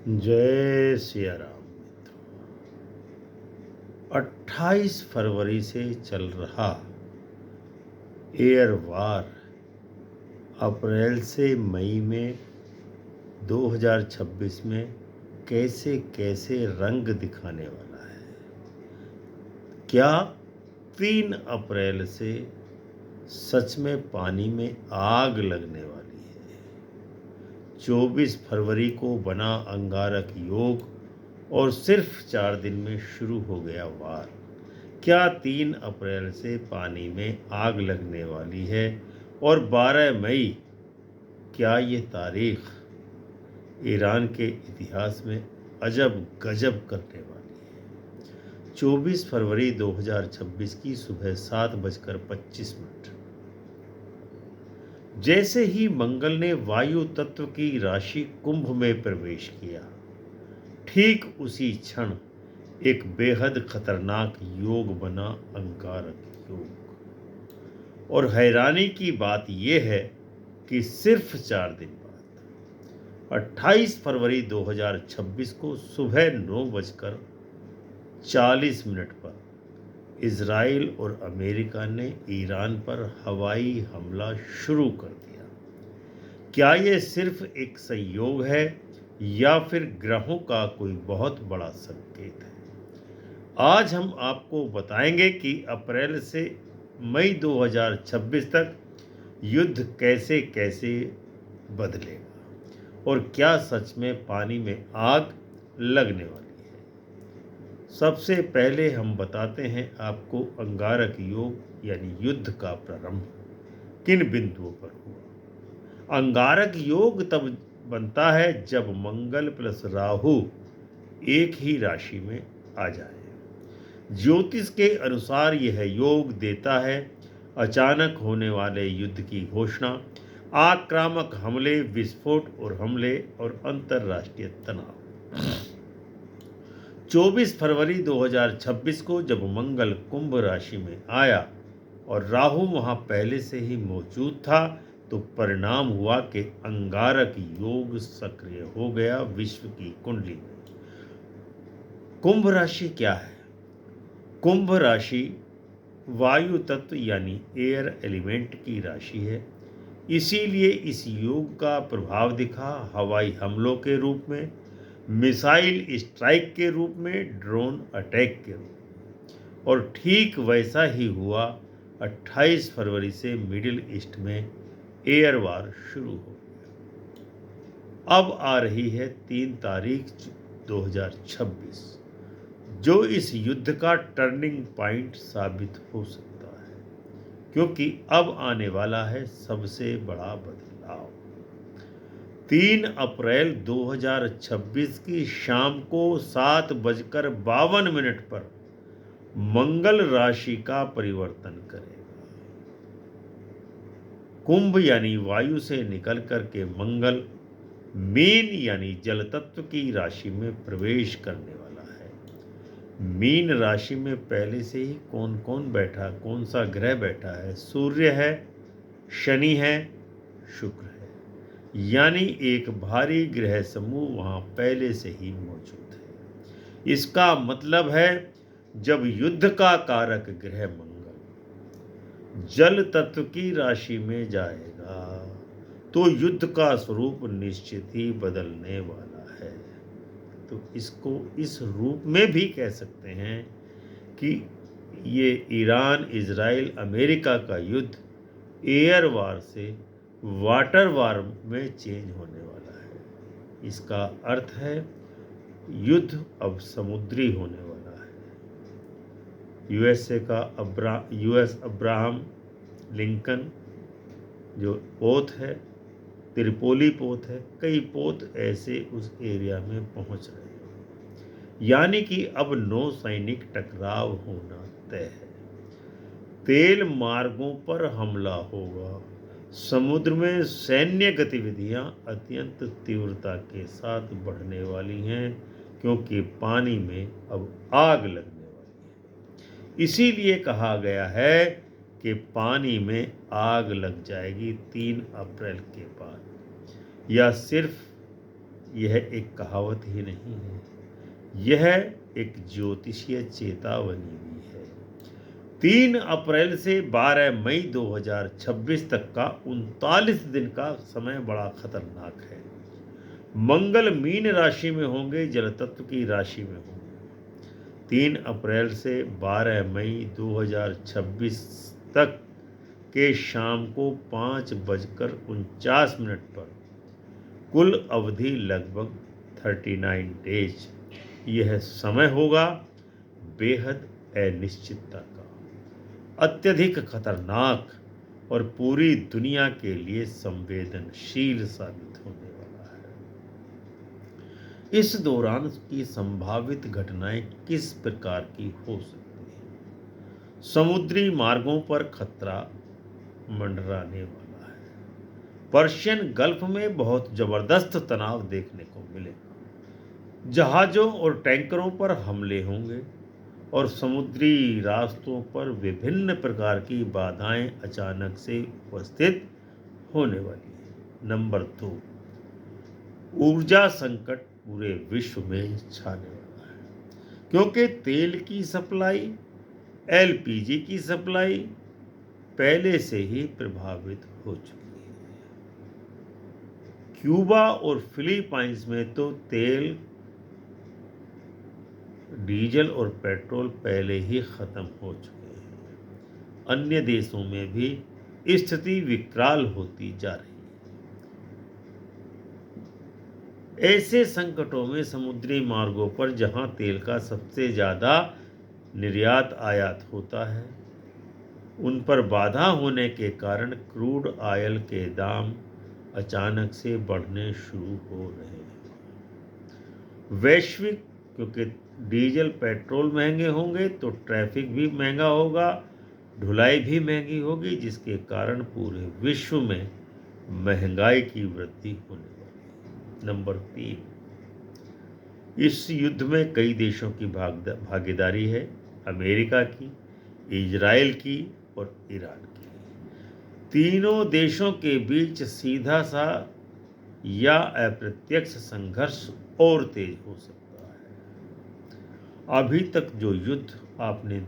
जय सिया राम मित्रों। 28 फरवरी से चल रहा एयर वार अप्रैल से मई में 2026 में कैसे कैसे रंग दिखाने वाला है। क्या 3 अप्रैल से सच में पानी में आग लगने वाली है? 24 फरवरी को बना अंगारक योग और सिर्फ 4 दिन में शुरू हो गया वार। क्या 3 अप्रैल से पानी में आग लगने वाली है? और 12 मई, क्या ये तारीख ईरान के इतिहास में अजब गजब करने वाली है? 24 फरवरी 2026 की सुबह 7:25। जैसे ही मंगल ने वायु तत्व की राशि कुंभ में प्रवेश किया, ठीक उसी क्षण एक बेहद खतरनाक योग बना, अंगारक योग। और हैरानी की बात यह है कि सिर्फ 4 दिन बाद 28 फरवरी 2026 को सुबह 9:40 पर इजराइल और अमेरिका ने ईरान पर हवाई हमला शुरू कर दिया। क्या यह सिर्फ एक संयोग है या फिर ग्रहों का कोई बहुत बड़ा संकेत है? आज हम आपको बताएंगे कि अप्रैल से मई 2026 तक युद्ध कैसे कैसे बदलेगा और क्या सच में पानी में आग लगने वाली है। सबसे पहले हम बताते हैं आपको अंगारक योग यानी युद्ध का प्रारंभ किन बिंदुओं पर हुआ। अंगारक योग तब बनता है जब मंगल प्लस राहु एक ही राशि में आ जाए। ज्योतिष के अनुसार यह योग देता है अचानक होने वाले युद्ध की घोषणा, आक्रामक हमले, विस्फोट और अंतरराष्ट्रीय तनाव। 24 फरवरी 2026 को जब मंगल कुंभ राशि में आया और राहु वहां पहले से ही मौजूद था, तो परिणाम हुआ कि अंगारक योग सक्रिय हो गया विश्व की कुंडली में। कुंभ राशि क्या है? कुंभ राशि वायु तत्व यानी एयर एलिमेंट की राशि है। इसीलिए इस योग का प्रभाव दिखा हवाई हमलों के रूप में, मिसाइल स्ट्राइक के रूप में, ड्रोन अटैक के रूप में। और ठीक वैसा ही हुआ 28 फरवरी से मिडिल ईस्ट में एयर वार शुरू हो गया। अब आ रही है 3 तारीख 2026, जो इस युद्ध का टर्निंग पॉइंट साबित हो सकता है, क्योंकि अब आने वाला है सबसे बड़ा बदलाव। 3 अप्रैल 2026 की शाम को 7:52 पर मंगल राशि का परिवर्तन करेगा। कुंभ यानी वायु से निकल करके मंगल मीन यानी जल तत्व की राशि में प्रवेश करने वाला है। मीन राशि में पहले से ही कौन कौन बैठा, कौन सा ग्रह बैठा है? सूर्य है, शनि है, शुक्र है। यानी एक भारी ग्रह समूह वहां पहले से ही मौजूद है। इसका मतलब है जब युद्ध का कारक ग्रह मंगल जल तत्व की राशि में जाएगा, तो युद्ध का स्वरूप निश्चित ही बदलने वाला है। तो इसको इस रूप में भी कह सकते हैं कि ये ईरान इजराइल अमेरिका का युद्ध एयर वार से वाटर वार में चेंज होने वाला है। इसका अर्थ है युद्ध अब समुद्री होने वाला है। यूएसए का यूएस अब्राहम लिंकन जो पोत है, त्रिपोली पोत है, कई पोत ऐसे उस एरिया में पहुंच रहे हैं। यानी कि अब नौ सैनिक टकराव होना तय है। तेल मार्गों पर हमला होगा। समुद्र में सैन्य गतिविधियां अत्यंत तीव्रता के साथ बढ़ने वाली हैं, क्योंकि पानी में अब आग लगने वाली है। इसीलिए कहा गया है कि पानी में आग लग जाएगी 3 अप्रैल के बाद। या सिर्फ यह एक कहावत ही नहीं है, यह एक ज्योतिषीय चेतावनी भी है। 3 अप्रैल से 12 मई 2026 तक का 39 दिन का समय बड़ा खतरनाक है। मंगल मीन राशि में होंगे, जल तत्व की राशि में होंगे। 3 अप्रैल से 12 मई 2026 तक के शाम को 5:49 पर कुल अवधि लगभग 39 डेज। यह समय होगा बेहद अनिश्चितता का, अत्यधिक खतरनाक और पूरी दुनिया के लिए संवेदनशील साबित होने वाला है। इस दौरान की संभावित घटनाएं किस प्रकार की हो सकती हैं? समुद्री मार्गों पर खतरा मंडराने वाला है। पर्शियन गल्फ में बहुत जबरदस्त तनाव देखने को मिलेगा। जहाजों और टैंकरों पर हमले होंगे और समुद्री रास्तों पर विभिन्न प्रकार की बाधाएं अचानक से उपस्थित होने वाली है। नंबर 2, ऊर्जा संकट पूरे विश्व में छाने वाला है, क्योंकि तेल की सप्लाई, एलपीजी की सप्लाई पहले से ही प्रभावित हो चुकी है। क्यूबा और फिलीपाइंस में तो तेल, डीजल और पेट्रोल पहले ही खत्म हो चुके हैं। अन्य देशों में भी स्थिति विकराल होती जा रही है। ऐसे संकटों में समुद्री मार्गों पर जहां तेल का सबसे ज्यादा निर्यात आयात होता है, उन पर बाधा होने के कारण क्रूड ऑयल के दाम अचानक से बढ़ने शुरू हो रहे हैं। वैश्विक, क्योंकि डीजल पेट्रोल महंगे होंगे तो ट्रैफिक भी महंगा होगा, ढुलाई भी महंगी होगी, जिसके कारण पूरे विश्व में महंगाई की वृद्धि होने वाली है। नंबर 3, इस युद्ध में कई देशों की भागीदारी है। अमेरिका की, इजराइल की और ईरान की। तीनों देशों के बीच सीधा सा या अप्रत्यक्ष संघर्ष और तेज हो सकता है। अभी तक जो युद्ध आपने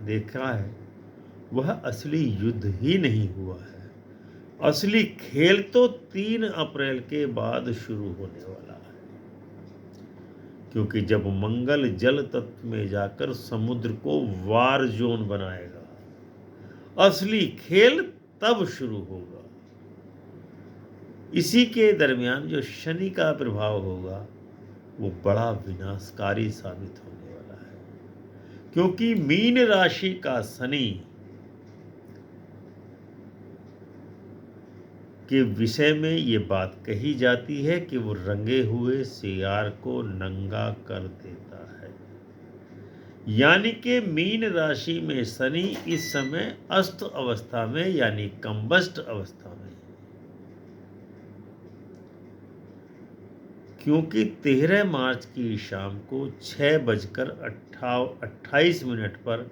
देखा है वह असली युद्ध ही नहीं हुआ है। असली खेल तो 3 अप्रैल के बाद शुरू होने वाला है, क्योंकि जब मंगल जल तत्व में जाकर समुद्र को वार जोन बनाएगा, असली खेल तब शुरू होगा। इसी के दरमियान जो शनि का प्रभाव होगा वो बड़ा विनाशकारी साबित होने वाला है, क्योंकि मीन राशि का शनि के विषय में ये बात कही जाती है कि वो रंगे हुए सियार को नंगा कर देता है। यानी कि मीन राशि में शनि इस समय अस्त अवस्था में यानी कंबस्ट अवस्था में है, क्योंकि 13 मार्च की शाम को 6:28 पर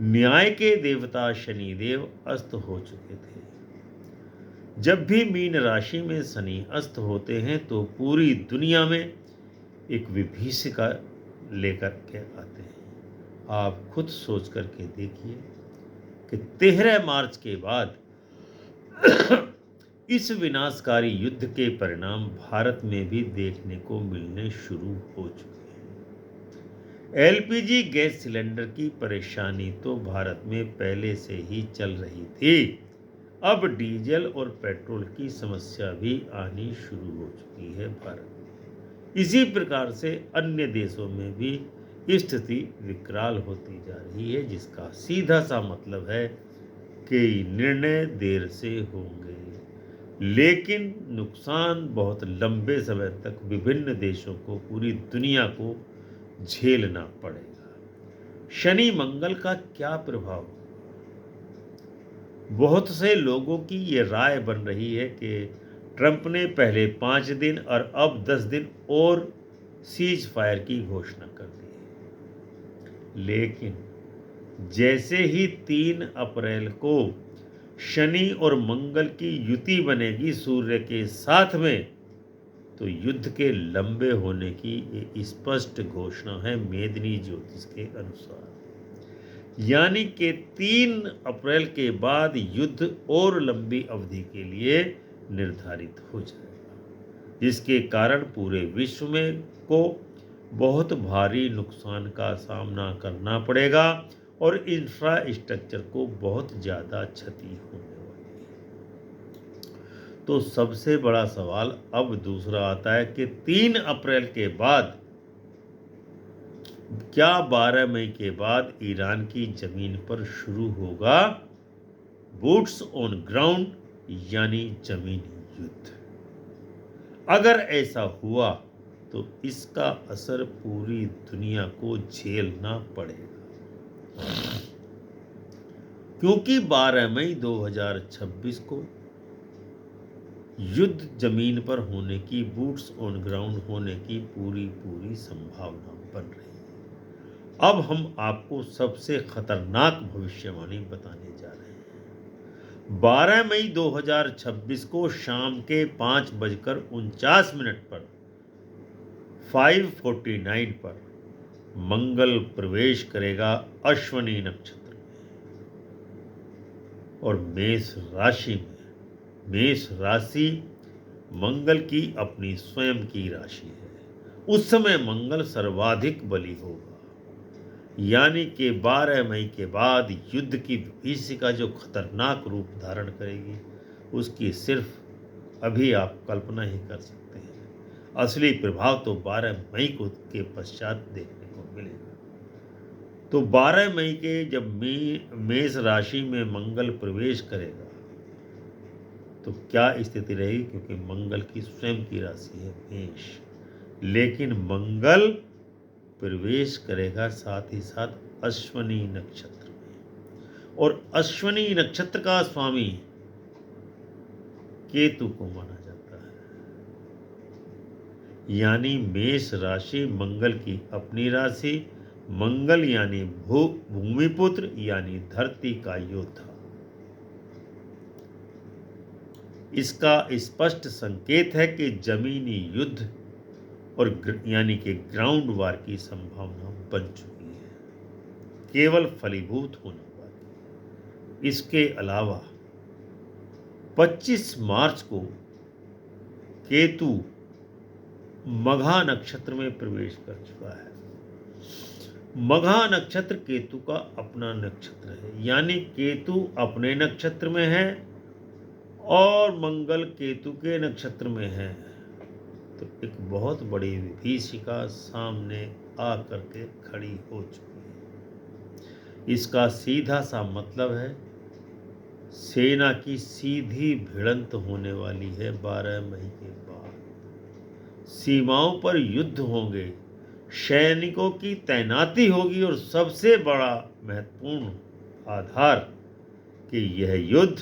न्याय के देवता शनिदेव अस्त हो चुके थे। जब भी मीन राशि में शनि अस्त होते हैं तो पूरी दुनिया में एक विभीषिका लेकर के आते हैं। आप खुद सोच करके देखिए कि 13 मार्च के बाद इस विनाशकारी युद्ध के परिणाम भारत में भी देखने को मिलने शुरू हो चुके हैं। एलपीजी गैस सिलेंडर की परेशानी तो भारत में पहले से ही चल रही थी, अब डीजल और पेट्रोल की समस्या भी आनी शुरू हो चुकी है भारत में। इसी प्रकार से अन्य देशों में भी स्थिति विकराल होती जा रही है, जिसका सीधा सा मतलब है कि निर्णय देर से होंगे, लेकिन नुकसान बहुत लंबे समय तक विभिन्न देशों को, पूरी दुनिया को झेलना पड़ेगा। शनि मंगल का क्या प्रभाव? बहुत से लोगों की ये राय बन रही है कि ट्रंप ने पहले 5 दिन और अब 10 दिन और सीज फायर की घोषणा कर दी है। लेकिन जैसे ही 3 अप्रैल को शनि और मंगल की युति बनेगी सूर्य के साथ में, तो युद्ध के लंबे होने की ये स्पष्ट घोषणा है मेदिनी ज्योतिष के अनुसार। यानी कि 3 अप्रैल के बाद युद्ध और लंबी अवधि के लिए निर्धारित हो जाएगा, जिसके कारण पूरे विश्व में को बहुत भारी नुकसान का सामना करना पड़ेगा और इंफ्रास्ट्रक्चर को बहुत ज़्यादा क्षति होने वाली है। तो सबसे बड़ा सवाल अब दूसरा आता है कि 3 अप्रैल के बाद क्या 12 मई के बाद ईरान की जमीन पर शुरू होगा बूट्स ऑन ग्राउंड यानी जमीनी युद्ध। अगर ऐसा हुआ तो इसका असर पूरी दुनिया को झेलना पड़ेगा, क्योंकि 12 मई 2026 को युद्ध जमीन पर होने की, बूट्स ऑन ग्राउंड होने की पूरी संभावना बन रही है। अब हम आपको सबसे खतरनाक भविष्यवाणी बताने जा रहे हैं। 12 मई 2026 को शाम के 5:49 पर 5:49 पर मंगल प्रवेश करेगा अश्विनी नक्षत्र में और मेष राशि में। मेष राशि मंगल की अपनी स्वयं की राशि है। उस समय मंगल सर्वाधिक बली होगा, यानी कि 12 मई के बाद युद्ध की विभीषिका जो खतरनाक रूप धारण करेगी, उसकी सिर्फ अभी आप कल्पना ही कर सकते हैं। असली प्रभाव तो 12 मई को के पश्चात देखने को मिलेगा। तो 12 मई के जब मेष राशि में मंगल प्रवेश करेगा तो क्या स्थिति रहेगी, क्योंकि मंगल की स्वयं की राशि है मेष, लेकिन मंगल प्रवेश करेगा साथ ही साथ अश्विनी नक्षत्र में, और अश्विनी नक्षत्र का स्वामी केतु को माना जाता है। यानी मेष राशि मंगल की अपनी राशि, मंगल यानी भूमिपुत्र यानी धरती का योद्धा। इसका स्पष्ट संकेत है कि जमीनी युद्ध और यानी कि ग्राउंड वार की संभावना बन चुकी है, केवल फलीभूत होने वाली। इसके अलावा 25 मार्च को केतु मघा नक्षत्र में प्रवेश कर चुका है। मघा नक्षत्र केतु का अपना नक्षत्र है, यानी केतु अपने नक्षत्र में है और मंगल केतु के नक्षत्र में है। तो एक बहुत बड़ी विभीषिका सामने आकर के खड़ी हो चुकी है। इसका सीधा सा मतलब है सेना की सीधी भिड़ंत होने वाली है। 12 मई के बाद सीमाओं पर युद्ध होंगे, सैनिकों की तैनाती होगी और सबसे बड़ा महत्वपूर्ण आधार कि यह युद्ध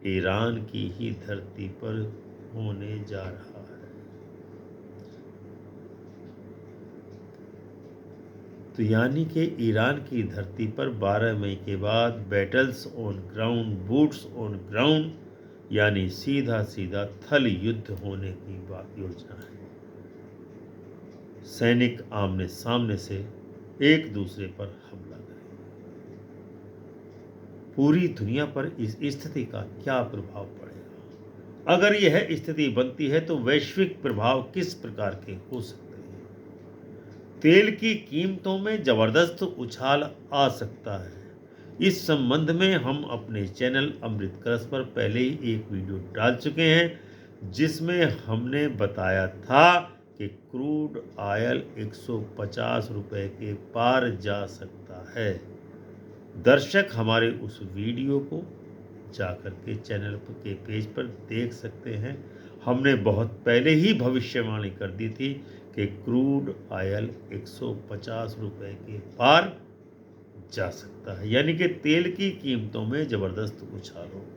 ईरान की ही धरती पर होने जा रहा है। तो यानी कि ईरान की धरती पर 12 मई के बाद battles on ground, boots on ground यानी सीधा थल युद्ध होने की योजना है। सैनिक आमने सामने से एक दूसरे पर हमला करेंगे। पूरी दुनिया पर इस स्थिति का क्या प्रभाव पड़ेगा? अगर यह स्थिति बनती है तो वैश्विक प्रभाव किस प्रकार के हो सकते हैं? तेल की कीमतों में जबरदस्त उछाल आ सकता है। इस संबंध में हम अपने चैनल अमृत कलश पर पहले ही एक वीडियो डाल चुके हैं, जिसमें हमने बताया था कि क्रूड ऑयल 150 रुपए के पार जा सकता है। दर्शक हमारे उस वीडियो को जाकर के चैनल के पेज पर देख सकते हैं। हमने बहुत पहले ही भविष्यवाणी कर दी थी कि क्रूड ऑयल 150 रुपए के पार जा सकता है, यानी कि तेल की कीमतों में जबरदस्त उछाल होगा।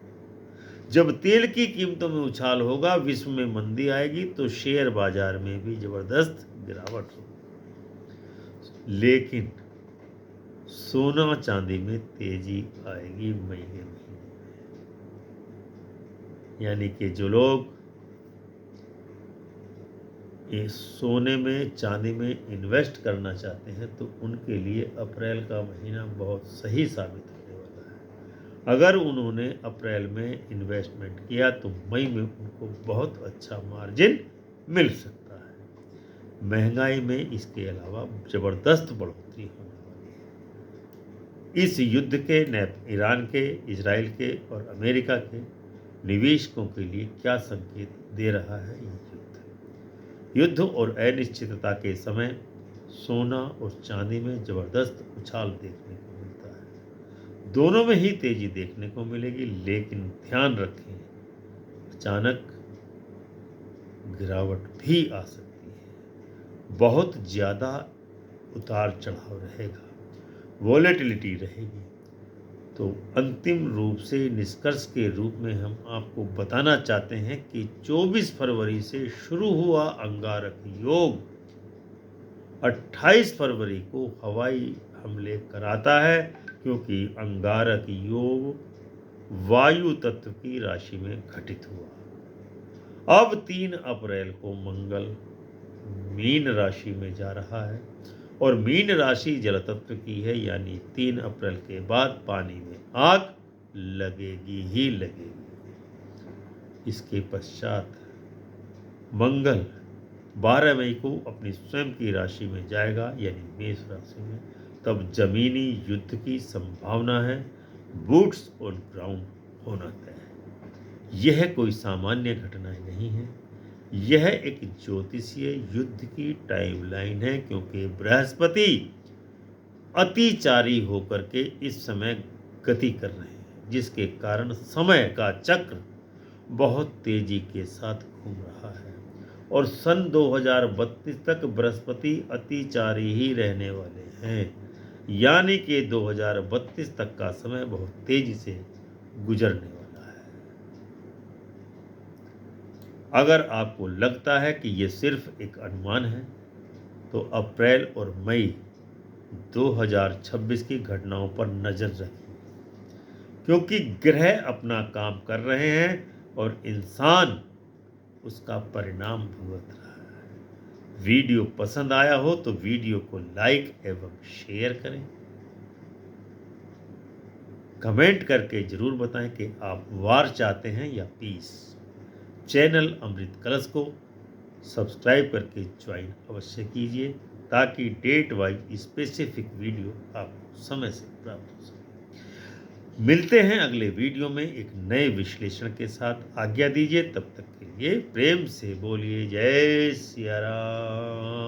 जब तेल की कीमतों में उछाल होगा, विश्व में मंदी आएगी तो शेयर बाजार में भी जबरदस्त गिरावट होगी। लेकिन सोना चांदी में तेजी आएगी मई के महीने में। यानी कि जो लोग ये सोने में चांदी में इन्वेस्ट करना चाहते हैं तो उनके लिए अप्रैल का महीना बहुत सही साबित होने वाला है। अगर उन्होंने अप्रैल में इन्वेस्टमेंट किया तो मई में उनको बहुत अच्छा मार्जिन मिल सकता है। महंगाई में इसके अलावा ज़बरदस्त बढ़ोतरी होने वाली है। इस युद्ध के ईरान के, इजराइल के और अमेरिका के निवेशकों के लिए क्या संकेत दे रहा है ये युद्ध और अनिश्चितता के समय सोना और चांदी में ज़बरदस्त उछाल देखने को मिलता है। दोनों में ही तेजी देखने को मिलेगी, लेकिन ध्यान रखें अचानक गिरावट भी आ सकती है। बहुत ज़्यादा उतार चढ़ाव रहेगा, वॉलेटिलिटी रहेगी। तो अंतिम रूप से निष्कर्ष के रूप में हम आपको बताना चाहते हैं कि 24 फरवरी से शुरू हुआ अंगारक योग 28 फरवरी को हवाई हमले कराता है, क्योंकि अंगारक योग वायु तत्व की राशि में घटित हुआ। अब 3 अप्रैल को मंगल मीन राशि में जा रहा है और मीन राशि जल तत्व की है, यानी 3 अप्रैल के बाद पानी में आग लगेगी ही लगेगी। इसके पश्चात मंगल 12 मई को अपनी स्वयं की राशि में जाएगा, यानी मेष राशि में। तब जमीनी युद्ध की संभावना है, बूट्स ऑन ग्राउंड होना तय है। यह कोई सामान्य घटना नहीं है, यह एक ज्योतिषीय युद्ध की टाइमलाइन है, क्योंकि बृहस्पति अतिचारी होकर के इस समय गति कर रहे हैं, जिसके कारण समय का चक्र बहुत तेजी के साथ घूम रहा है और सन 2032 तक बृहस्पति अतिचारी ही रहने वाले हैं, यानी कि 2032 तक का समय बहुत तेजी से गुजरने वाला है। अगर आपको लगता है कि ये सिर्फ एक अनुमान है तो अप्रैल और मई 2026 की घटनाओं पर नजर रखिए, क्योंकि ग्रह अपना काम कर रहे हैं और इंसान उसका परिणाम भुगत रहा है। वीडियो पसंद आया हो तो वीडियो को लाइक एवं शेयर करें। कमेंट करके जरूर बताएं कि आप वार चाहते हैं या पीस। चैनल अमृत कलश को सब्सक्राइब करके ज्वाइन अवश्य कीजिए, ताकि डेट वाइज स्पेसिफिक वीडियो आपको समय से प्राप्त हो सके। मिलते हैं अगले वीडियो में एक नए विश्लेषण के साथ। आज्ञा दीजिए, तब तक के लिए प्रेम से बोलिए जय सिया राम।